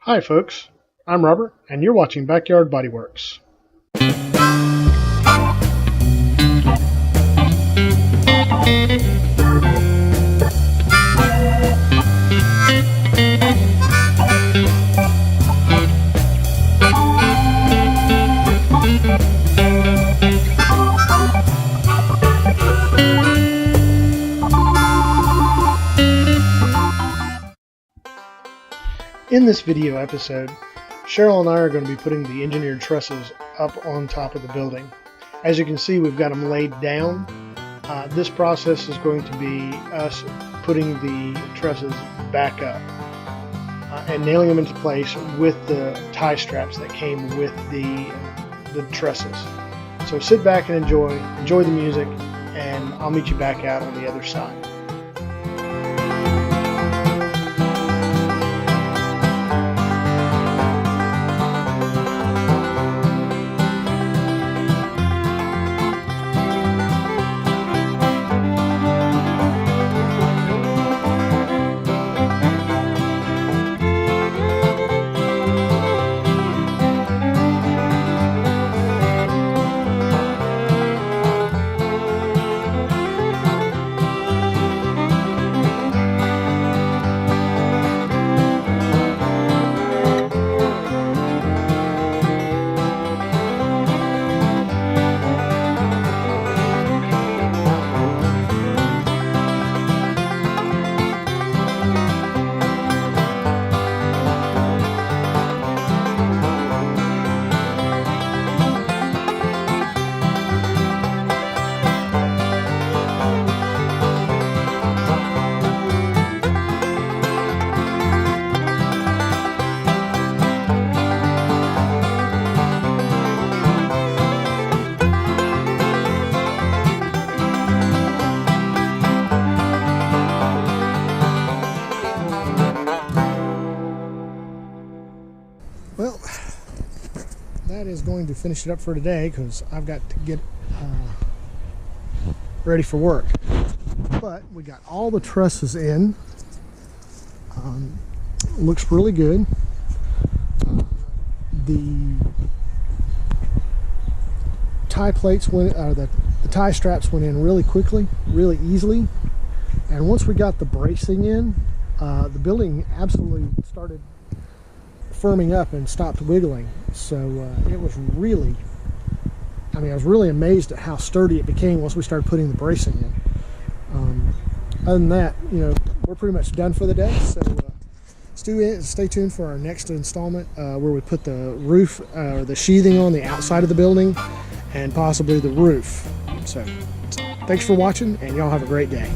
Hi folks, I'm Robert and you're watching Backyard Bodyworks. In this video episode, Cheryl and I are going to be putting the engineered trusses up on top of the building. As you can see, we've got them laid down. This process is going to be us putting the trusses back up and nailing them into place with the tie straps that came with the trusses. So sit back and enjoy the music, and I'll meet you back out on the other side. Well, that is going to finish it up for today because I've got to get ready for work. But we got all the trusses in. Looks really good. The tie plates went, the tie straps went in really quickly, really easily. And once we got the bracing in, the building absolutely started firming up and stopped wiggling. So it was really, I was really amazed at how sturdy it became once we started putting the bracing in. Other than that, we're pretty much done for the day. So stay tuned for our next installment where we put the roof or the sheathing on the outside of the building and possibly the roof. So thanks for watching, and y'all have a great day.